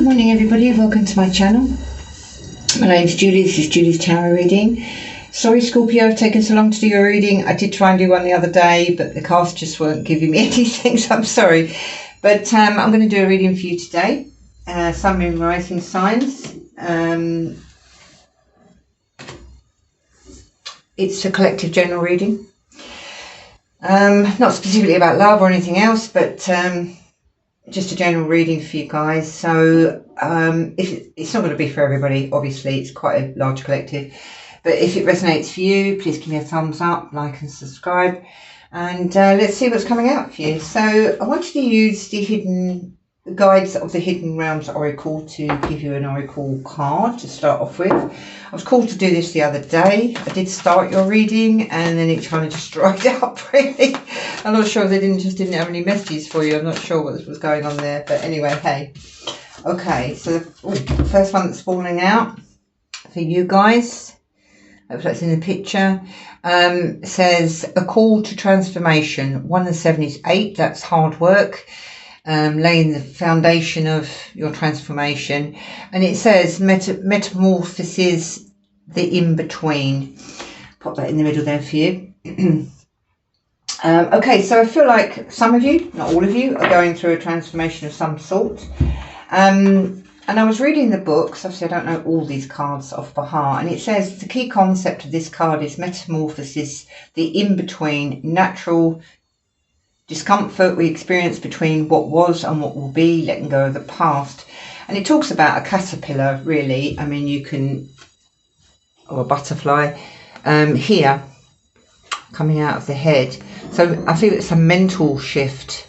morning everybody, welcome to my channel. My name's Julie, this is Julie's Tarot reading. Sorry Scorpio, I've taken so long to do your reading. I did try and do one the other day, but the cards just weren't giving me anything, so I'm sorry. But I'm going to do a reading for you today. Sun, Moon, Rising signs. It's a collective general reading. Not specifically about love or anything else, but just a general reading for you guys. So it's not going to be for everybody, obviously. It's quite a large collective. But if it resonates for you, please give me a thumbs up, like and subscribe. And let's see what's coming out for you. So I want you to use the hidden guides of the Hidden Realms Oracle to give you an Oracle card to start off with. I was called to do this the other day. I did start your reading and then it kind of just dried up really. I'm not sure if they didn't have any messages for you. I'm not sure what was going on there, but anyway, hey. Okay, so the first one that's falling out for you guys, hope that's in the picture, says a call to transformation. 1 and 7 is 8, that's hard work. Laying the foundation of your transformation, and it says metamorphosis, the in-between. Pop that in the middle there for you. Okay, so I feel like some of you, not all of you, are going through a transformation of some sort. And I was reading the books, obviously I don't know all these cards off by heart, and it says the key concept of this card is metamorphosis, the in-between, natural discomfort we experience between what was and what will be, letting go of the past. And it talks about a caterpillar, really. I mean, you can, or a butterfly, here, coming out of the head. So I feel it's a mental shift.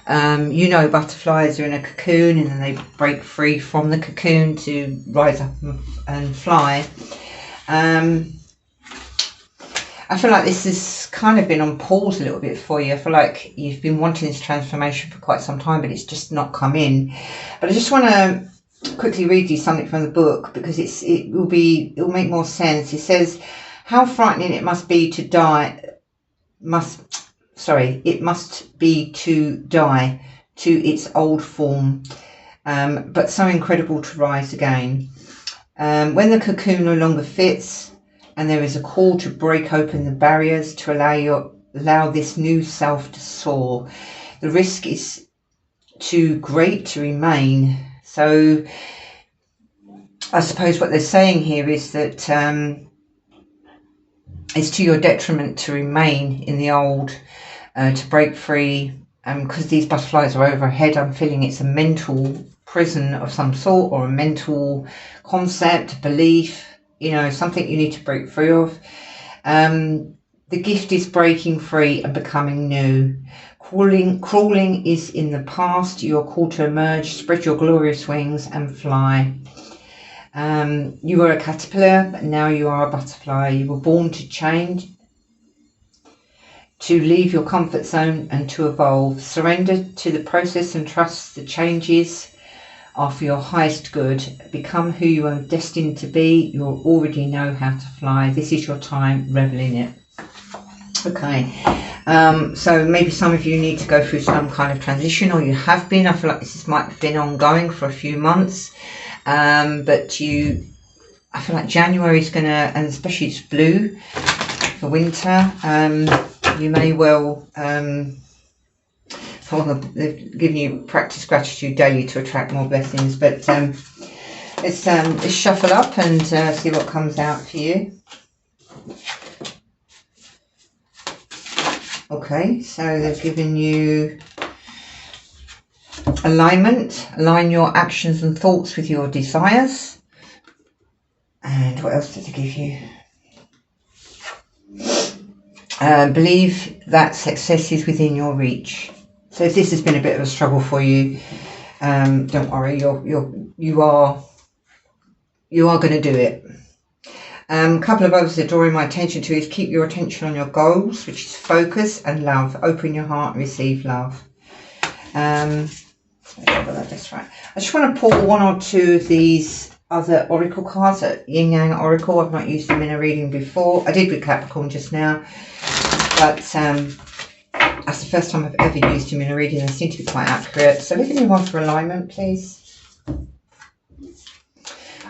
You know, butterflies are in a cocoon and then they break free from the cocoon to rise up and fly. I feel like this has kind of been on pause a little bit for you. I feel like you've been wanting this transformation for quite some time, but it's just not come in. But I just want to quickly read you something from the book because it will make more sense. It says, how frightening it must be to die, it must be to die to its old form, but so incredible to rise again. When the cocoon no longer fits, and there is a call to break open the barriers to allow this new self to soar. The risk is too great to remain. So I suppose what they're saying here is that it's to your detriment to remain in the old, to break free. Because these butterflies are overhead, I'm feeling it's a mental prison of some sort, or a mental concept, belief, you know, something you need to break free of. The gift is breaking free and becoming new. Crawling is in the past. You are called to emerge, spread your glorious wings and fly. You were a caterpillar, but now you are a butterfly. You were born to change, to leave your comfort zone and to evolve. Surrender to the process and trust the changes are for your highest good. Become who you are destined to be. You already know how to fly. This is your time. Revel in it. Okay, so maybe some of you need to go through some kind of transition, or you have been. I feel like this might have been ongoing for a few months, but I feel like January is going to, and especially it's blue for winter, you may well, they've given you practice gratitude daily to attract more blessings, but let's shuffle up and see what comes out for you. Okay, so they've given you alignment. Align your actions and thoughts with your desires. And what else did they give you? Believe that success is within your reach. So if this has been a bit of a struggle for you, don't worry, you are going to do it. A couple of others that are drawing my attention to is keep your attention on your goals, which is focus and love. Open your heart and receive love. That's right. I just want to pull one or two of these other oracle cards, Yin Yang Oracle. I've not used them in a reading before. I did with Capricorn just now, but that's the first time I've ever used them in a reading. They seem to be quite accurate. So look at me one for alignment, please.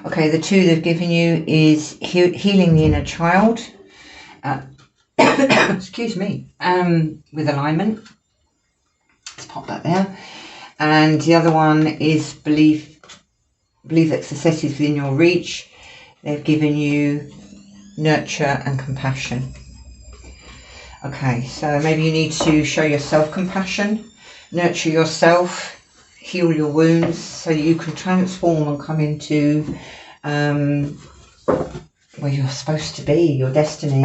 Okay, the 2 they've given you is healing the inner child. Excuse me. With alignment. Let's pop that there. And the other one is believe that success is within your reach. They've given you nurture and compassion. Okay, so maybe you need to show yourself compassion, nurture yourself, heal your wounds so that you can transform and come into where you're supposed to be, your destiny.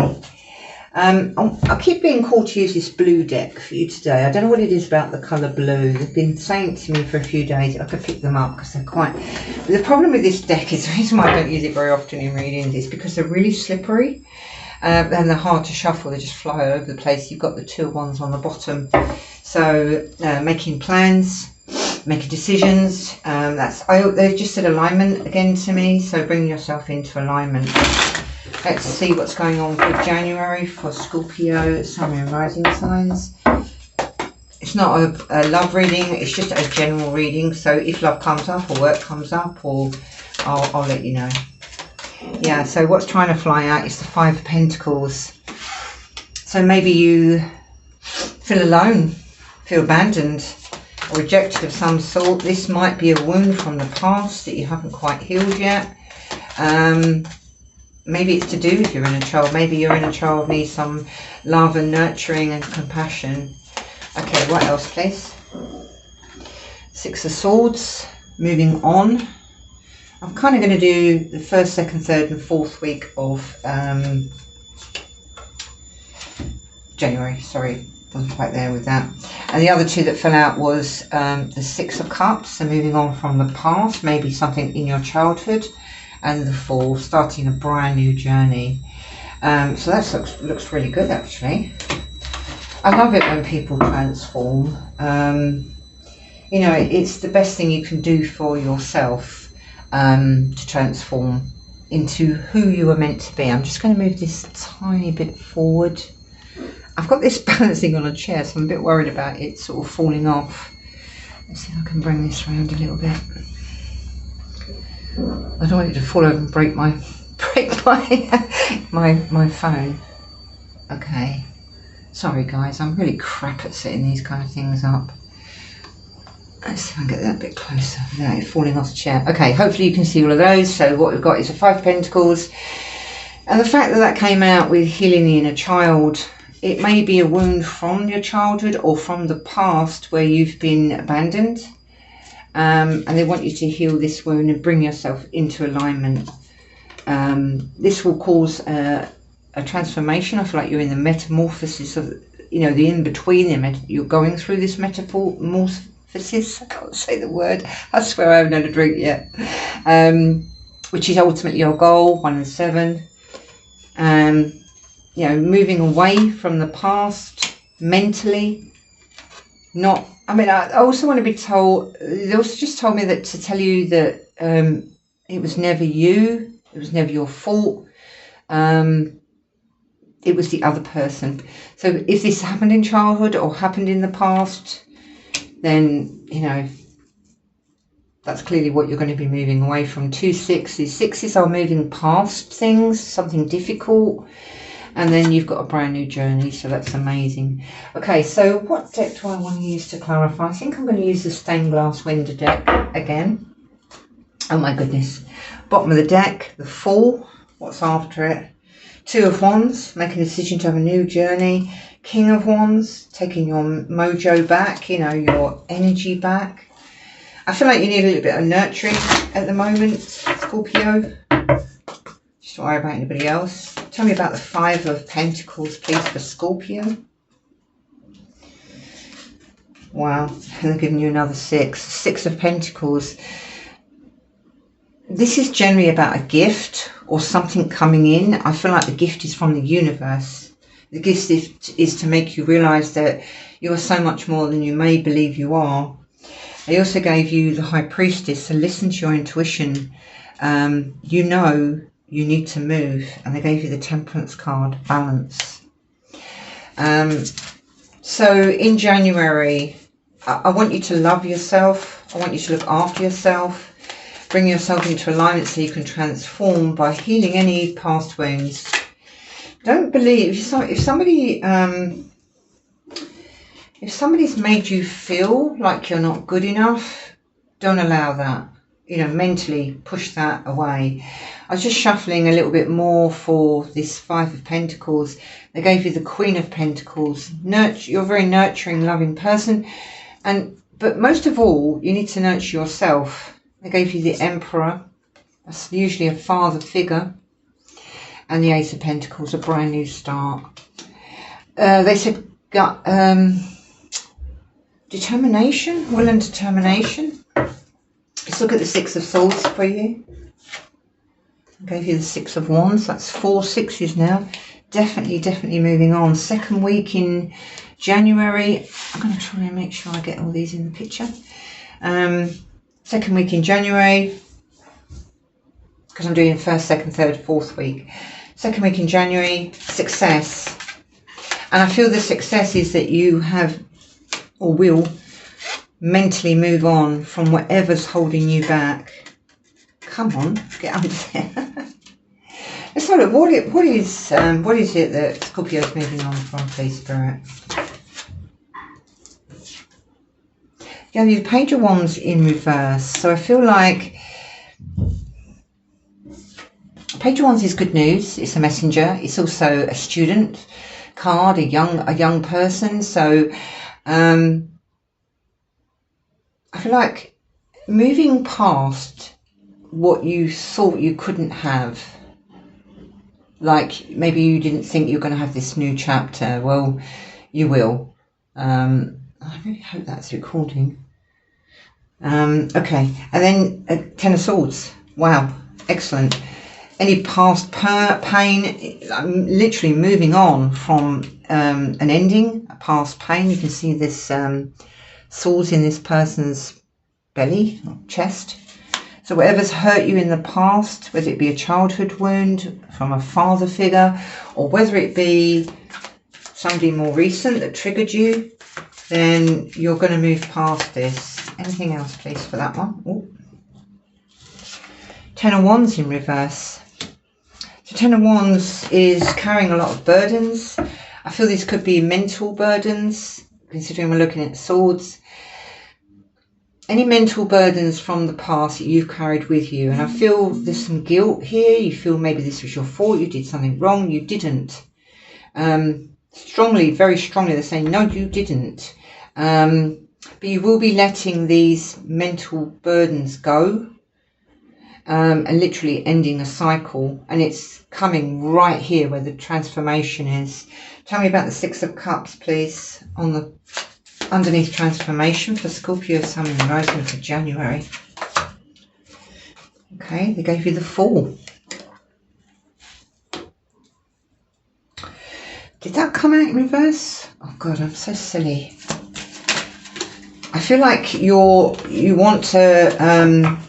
I keep being called to use this blue deck for you today. I don't know what it is about the colour blue. They've been saying it to me for a few days. I could pick them up because they're quite... But the problem with this deck is, the reason why I don't use it very often in readings is because they're really slippery. And they're hard to shuffle. They just fly all over the place. You've got the 2 of Wands on the bottom. So making plans, making decisions. They've just said alignment again to me. So bring yourself into alignment. Let's see what's going on for January for Scorpio, Sun and Rising signs. It's not a love reading, it's just a general reading. So if love comes up or work comes up, or I'll let you know. Yeah, so what's trying to fly out is the 5 of Pentacles. So maybe you feel alone, feel abandoned, or rejected of some sort. This might be a wound from the past that you haven't quite healed yet. Maybe it's to do with your inner child. Maybe your inner child needs some love and nurturing and compassion. Okay, what else, please? 6 of Swords, moving on. I'm kind of going to do the 1st, 2nd, 3rd and 4th week of January. Sorry, wasn't quite there with that. And the other 2 that fell out was the 6 of Cups, so moving on from the past, maybe something in your childhood. And the 4, starting a brand new journey. So that looks really good, actually. I love it when people transform. You know, it's the best thing you can do for yourself, to transform into who you were meant to be. I'm just going to move this tiny bit forward. I've got this balancing on a chair, so I'm a bit worried about it sort of falling off. Let's see if I can bring this around a little bit. I don't want it to fall over and break my phone. Okay. Sorry guys, I'm really crap at setting these kind of things up. Let's see if I can get that a bit closer without it falling off the chair. Okay, hopefully you can see all of those. So what we've got is a 5 of Pentacles. And the fact that that came out with healing the inner child, it may be a wound from your childhood or from the past where you've been abandoned. And they want you to heal this wound and bring yourself into alignment. This will cause a transformation. I feel like you're in the metamorphosis of, you know, the in-between. You're going through this metamorphosis. I can't say the word. I swear I haven't had a drink yet. Which is ultimately your goal, 1 and 7. You know, moving away from the past mentally. Not, I mean, I also want to be told, they also just told me that to tell you that it was never you, it was never your fault, it was the other person. So if this happened in childhood or happened in the past, then, you know, that's clearly what you're going to be moving away from. 2 6s. 6s are moving past things, something difficult. And then you've got a brand new journey, so that's amazing. Okay, so what deck do I want to use to clarify? I think I'm going to use the stained glass window deck again. Oh my goodness. Bottom of the deck, the 4. What's after it? 2 of Wands, making a decision to have a new journey. King of Wands, taking your mojo back, you know, your energy back. I feel like you need a little bit of nurturing at the moment, Scorpio. Just don't worry about anybody else. Tell me about the 5 of Pentacles, please, for Scorpio. Wow, and they're giving you another 6. 6 of Pentacles. This is generally about a gift or something coming in. I feel like the gift is from the universe. The gift is to make you realise that you are so much more than you may believe you are. They also gave you the High Priestess, so listen to your intuition. You know you need to move, and they gave you the Temperance card, balance. So in January, I want you to love yourself. I want you to look after yourself. Bring yourself into alignment so you can transform by healing any past wounds. Don't believe if somebody's made you feel like you're not good enough, don't allow that. You know, mentally push that away. I was just shuffling a little bit more for this Five of Pentacles. They gave you the Queen of Pentacles. You're a very nurturing, loving person, but most of all, you need to nurture yourself. They gave you the Emperor. That's usually a father figure. And the Ace of Pentacles, a brand new start. They said determination, will and determination. Let's look at the Six of Swords for you. I gave you the Six of Wands. That's 4 sixes now. Definitely moving on. Second week in January. I'm going to try and make sure I get all these in the picture. Second week in January, because I'm doing first, second, third, fourth week. Second week in January, success. And I feel the success is that you have or will mentally move on from whatever's holding you back. Come on, get under there. Let's have a look. What is it that Scorpio is moving on from, please, Spirit? Yeah, the Page of Wands in reverse. So I feel like Page of Wands is good news. It's a messenger. It's also a student card, a young person. So I feel like moving past what you thought you couldn't have. Like maybe you didn't think you were going to have this new chapter. Well, you will. I really hope that's recording. Okay, and then Ten of Swords. Wow, excellent. Any past pain, I'm literally moving on from an ending, a past pain. You can see this swords in this person's belly or chest. So whatever's hurt you in the past, whether it be a childhood wound from a father figure, or whether it be somebody more recent that triggered you, then you're going to move past this. Anything else, please, for that one? Ooh. Ten of Wands in reverse. So Ten of Wands is carrying a lot of burdens. I feel these could be mental burdens, considering we're looking at swords. Any mental burdens from the past that you've carried with you. And I feel there's some guilt here. You feel maybe this was your fault. You did something wrong. You didn't. Strongly, very strongly, they're saying, no, you didn't. But you will be letting these mental burdens go. And literally ending a cycle. And it's coming right here where the transformation is. Tell me about the Six of Cups, please, on the underneath transformation for Scorpio, Sun and Rising for January. Okay, they gave you the Fool. Did that come out in reverse? Oh God, I'm so silly. I feel like you want to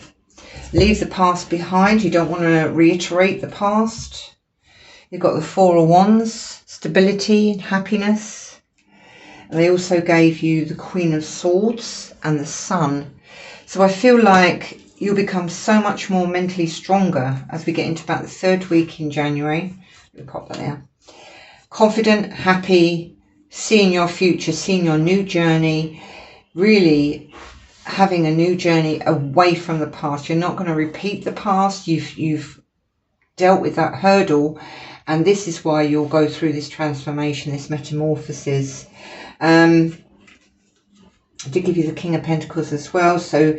leave the past behind. You don't want to reiterate the past. You've got the Four of Wands, stability and happiness. And they also gave you the Queen of Swords and the Sun. So I feel like you'll become so much more mentally stronger as we get into about the third week in January. Let me pop that there. Confident, happy, seeing your future, seeing your new journey, really having a new journey away from the past. You're not going to repeat the past. You've dealt with that hurdle, and this is why you'll go through this transformation, this metamorphosis. I did give you the King of Pentacles as well. So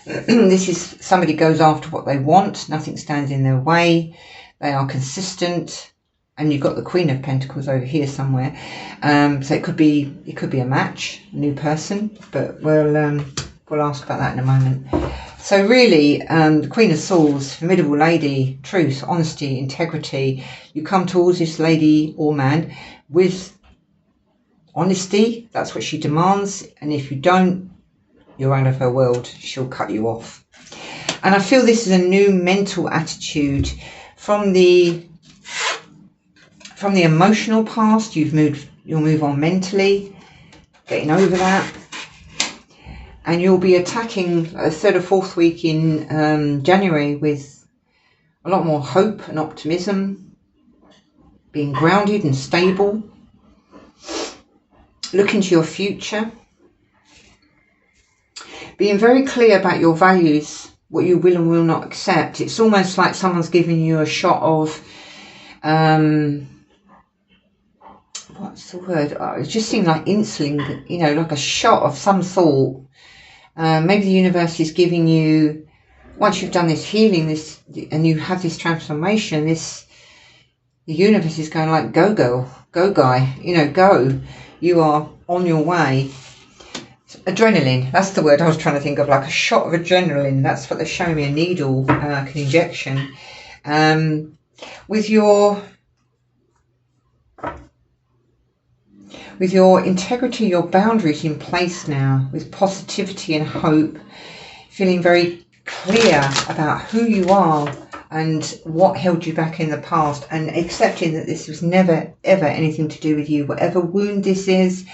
this is somebody goes after what they want. Nothing stands in their way. They are consistent. And you've got the Queen of Pentacles over here somewhere. So it could be a match, a new person, but we'll ask about that in a moment. So really, the Queen of Swords, formidable lady, truth, honesty, integrity. You come towards this lady or man with honesty. That's what she demands. And if you don't, you're out of her world. She'll cut you off. And I feel this is a new mental attitude from the emotional past. You'll move on mentally, getting over that. And you'll be attacking a third or fourth week in January with a lot more hope and optimism, being grounded and stable. Look into your future. Being very clear about your values, what you will and will not accept. It's almost like someone's giving you a shot of, what's the word? Oh, it just seemed like insulin, you know, like a shot of some sort. Maybe the universe is giving you, once you've done this healing, and you have this transformation, the universe is going like, go girl, go guy, you know, go. You are on your way. Adrenaline, that's the word I was trying to think of, like a shot of adrenaline. That's what they're showing me, a needle, like an injection. With your integrity, your boundaries in place now, with positivity and hope, feeling very clear about who you are and what held you back in the past, and accepting that this was never, ever anything to do with you. Whatever wound this is,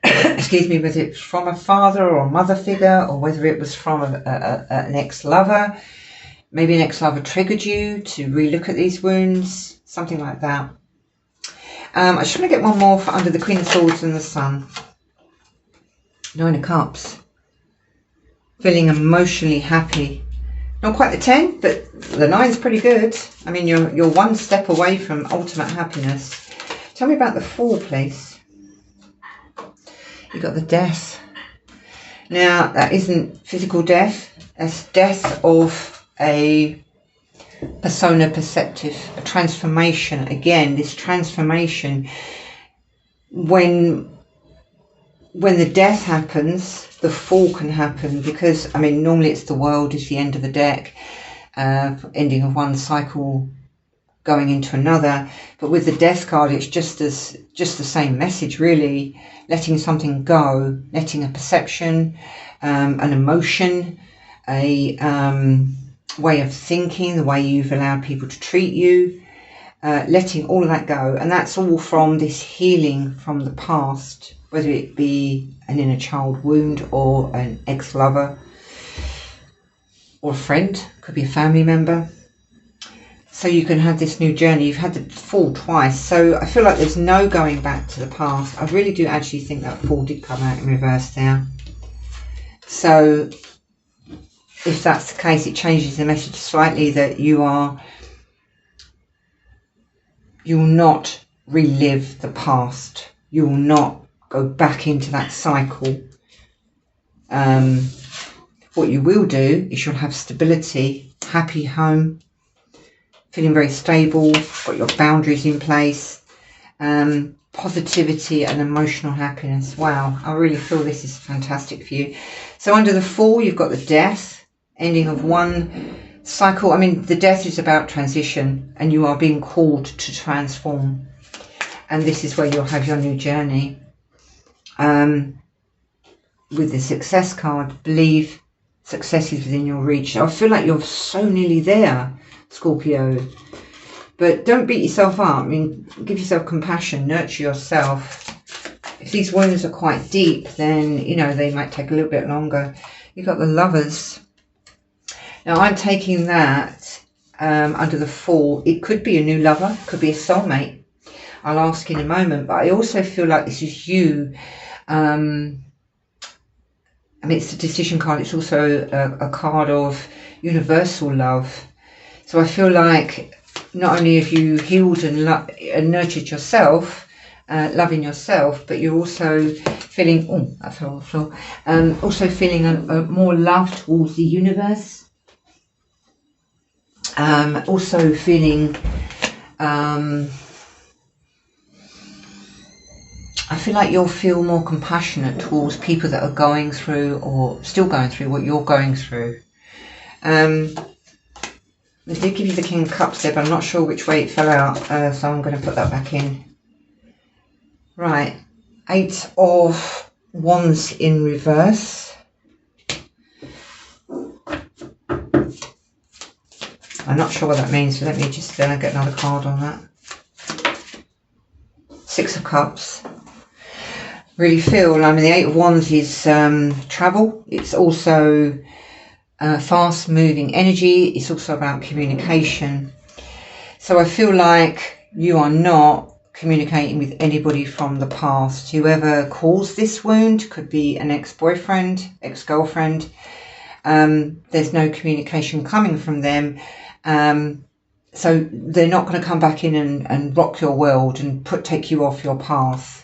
excuse me, whether it's from a father or a mother figure, or whether it was from an ex-lover, maybe an ex-lover triggered you to relook at these wounds, something like that. I just want to get one more for under the Queen of Swords and the Sun. Nine of Cups. Feeling emotionally happy. Not quite the 10, but the 9's pretty good. I mean, you're one step away from ultimate happiness. Tell me about the 4, please. You've got the Death. Now, that isn't physical death. That's death of a persona perceptive, a transformation. Again, this transformation, when the death happens, the fall can happen, because, I mean, normally it's the World is the end of the deck, ending of one cycle, going into another. But with the Death card, it's just the same message, really. Letting something go, letting a perception, an emotion, a way of thinking, the way you've allowed people to treat you, letting all of that go. And that's all from this healing from the past, whether it be an inner child wound or an ex-lover or a friend, could be a family member. So you can have this new journey. You've had the fall twice, so I feel like there's no going back to the past. I really do actually think that fall did come out in reverse there. So if that's the case, it changes the message slightly, that you will not relive the past. You will not go back into that cycle. What you will do is you'll have stability, happy home, feeling very stable, got your boundaries in place, positivity and emotional happiness. Wow, I really feel this is fantastic for you. So under the 4, you've got the Death, ending of one cycle. I mean, the Death is about transition, and you are being called to transform. And this is where you'll have your new journey. With the Success card, believe success is within your reach. I feel like you're so nearly there, Scorpio. But don't beat yourself up. I mean, give yourself compassion, nurture yourself. If these wounds are quite deep, then, you know, they might take a little bit longer. You've got the Lovers. Now, I'm taking that under the 4. It could be a new lover, could be a soulmate. I'll ask in a moment, but I also feel like this is you. I mean, it's a decision card. It's also a card of universal love. So I feel like not only have you healed and nurtured yourself, loving yourself, but you're also feeling, oh, I fell on the floor, also feeling a more love towards the universe. Also feeling, I feel like you'll feel more compassionate towards people that are going through, or still going through, what you're going through. They did give you the King of Cups there, but I'm not sure which way it fell out, so I'm going to put that back in. Right, 8 of Wands in reverse. I'm not sure what that means, so let me just get another card on that. 6 of Cups. really feel. I mean, the Eight of Wands is travel. It's also fast moving energy. It's also about communication. So I feel like you are not communicating with anybody from the past. Whoever caused this wound could be an ex-boyfriend, ex-girlfriend. There's no communication coming from them. So they're not going to come back in and rock your world and take you off your path.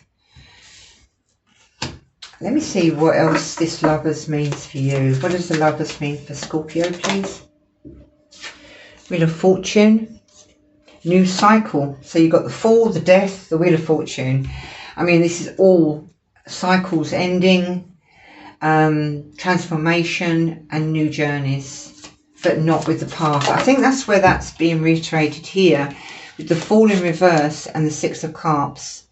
Let me see what else this Lovers means for you. What does the Lovers mean for Scorpio, please? Wheel of Fortune. New cycle. So you've got the Fool, the Death, the Wheel of Fortune. I mean, this is all cycles ending, transformation and new journeys, but not with the past. I think that's where that's being reiterated here with the Fool in reverse and the Six of Cups.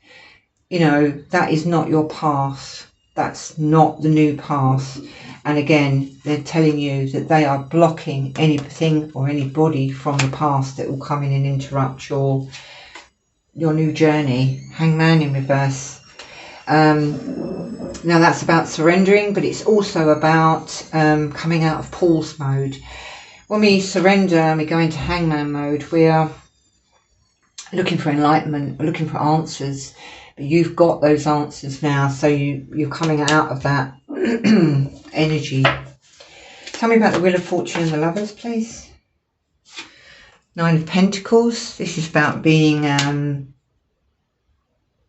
You know, that is not your path. That's not the new path. And again, they're telling you that they are blocking anything or anybody from the past that will come in and interrupt your new journey. Hangman in reverse. Now that's about surrendering, but it's also about coming out of pause mode. When we surrender and we go into hangman mode, we are looking for enlightenment, we're looking for answers. But you've got those answers now, so you're coming out of that energy. Tell me about the Wheel of Fortune and the Lovers, please. Nine of Pentacles. This is about being... I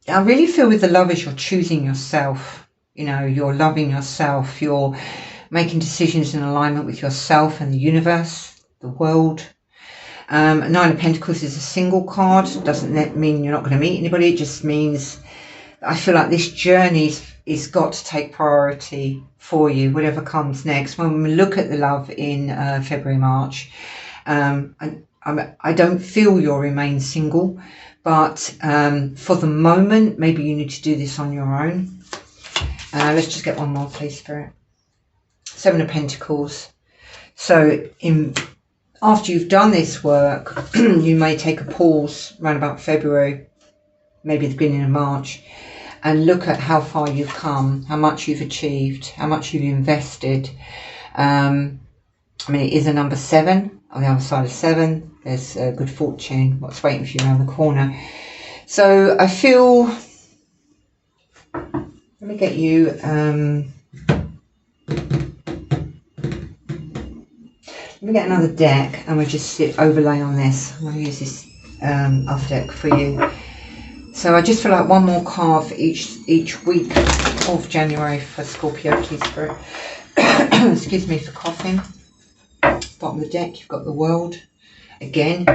really feel with the Lovers you're choosing yourself. You know, you're loving yourself. You're making decisions in alignment with yourself and the universe, the world. Nine of Pentacles is a single card. Doesn't mean you're not going to meet anybody. It just means I feel like this journey is got to take priority for you, whatever comes next. When we look at the love in February, March, I don't feel you'll remain single, but for the moment, maybe you need to do this on your own. Let's just get one more, please, Spirit. Seven of Pentacles. So after you've done this work, you may take a pause around about February, maybe the beginning of March, and look at how far you've come, how much you've achieved, how much you've invested. I mean, it is a number 7. On the other side of 7, there's good fortune, what's waiting for you around the corner. So I feel, let me get you, let me get another deck and we'll just overlay on this. I'm going to use this other deck for you. So I just feel like one more card for each week of January for Scorpio, please, Spirit. Excuse me for coughing. Bottom of the deck, you've got the World again.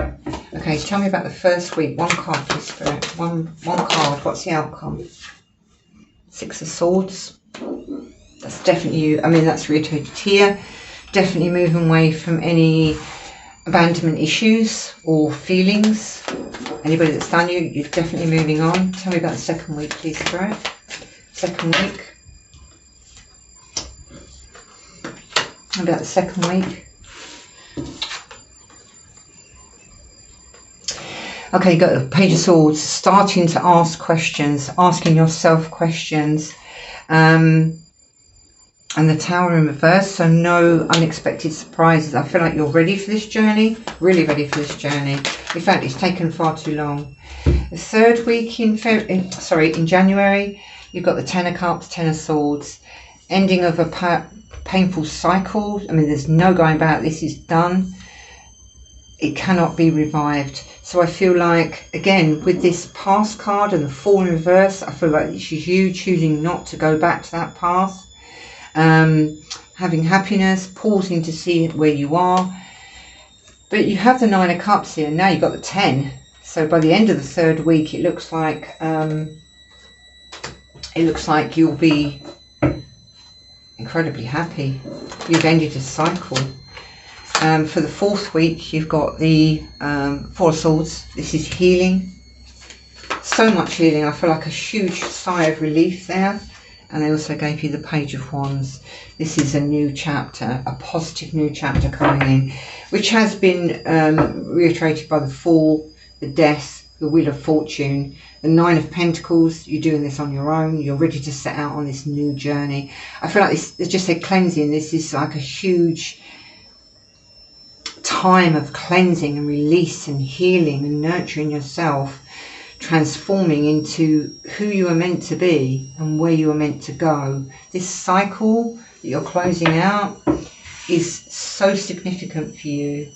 Okay, tell me about the first week. One card, please, Spirit. One card. What's the outcome? Six of Swords. That's definitely you. I mean, that's reiterated here. Definitely moving away from any abandonment issues or feelings. Anybody that's done you, you're definitely moving on. Tell me about the second week, please, Spirit. Second week. How about the second week? Okay, you got the Page of Swords. Starting to ask questions, asking yourself questions. And the Tower in reverse, so no unexpected surprises. I feel like you're ready for this journey, really ready for this journey. In fact, it's taken far too long. The third week in January, you've got the Ten of Cups, Ten of Swords, ending of a painful cycle. I mean, there's no going back. This is done. It cannot be revived. So I feel like, again, with this past card and the Fool in reverse, I feel like this is you choosing not to go back to that path. Having happiness, pausing to see where you are. But you have the Nine of Cups here. Now you've got the 10. So by the end of the third week, it looks like you'll be incredibly happy. You've ended a cycle. For the fourth week, you've got the Four of Swords. This is healing. So much healing. I feel like a huge sigh of relief there. And they also gave you the Page of Wands. This is a new chapter, a positive new chapter coming in, which has been reiterated by the Fool, the Death, the Wheel of Fortune, the Nine of Pentacles. You're doing this on your own. You're ready to set out on this new journey. I feel like this, it's just a cleansing. This is like a huge time of cleansing and release and healing and nurturing yourself, transforming into who you are meant to be and where you are meant to go. This cycle that you're closing out is so significant for you.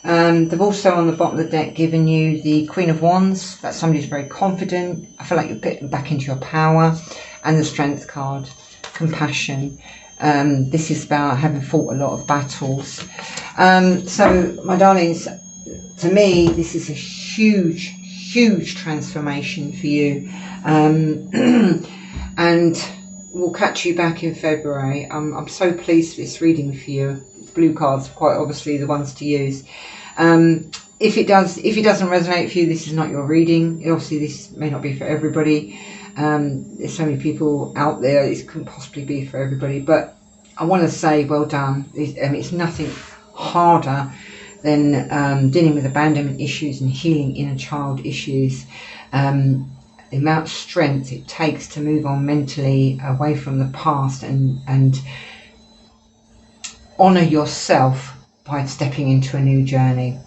They've also on the bottom of the deck given you the Queen of Wands. That's somebody who's very confident. I feel like you're getting back into your power. And the Strength card, compassion. This is about having fought a lot of battles. So my darlings, to me this is a huge transformation for you. And we'll catch you back in February. I'm so pleased with this reading for you. Blue cards are quite obviously the ones to use. If it doesn't resonate for you, this is not your reading. Obviously this may not be for everybody. There's so many people out there, this couldn't possibly be for everybody, but I want to say well done. It's nothing harder than dealing with abandonment issues and healing inner child issues. The amount of strength it takes to move on mentally away from the past and honour yourself by stepping into a new journey.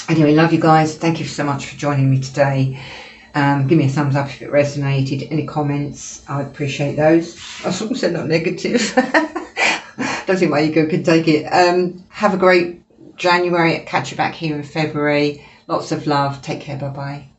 Anyway, love you guys. Thank you so much for joining me today. Give me a thumbs up if it resonated. Any comments, I'd appreciate those. I was also not negative. Don't think my ego could take it. Have a great January. Catch you back here in February. Lots of love. Take care. Bye bye.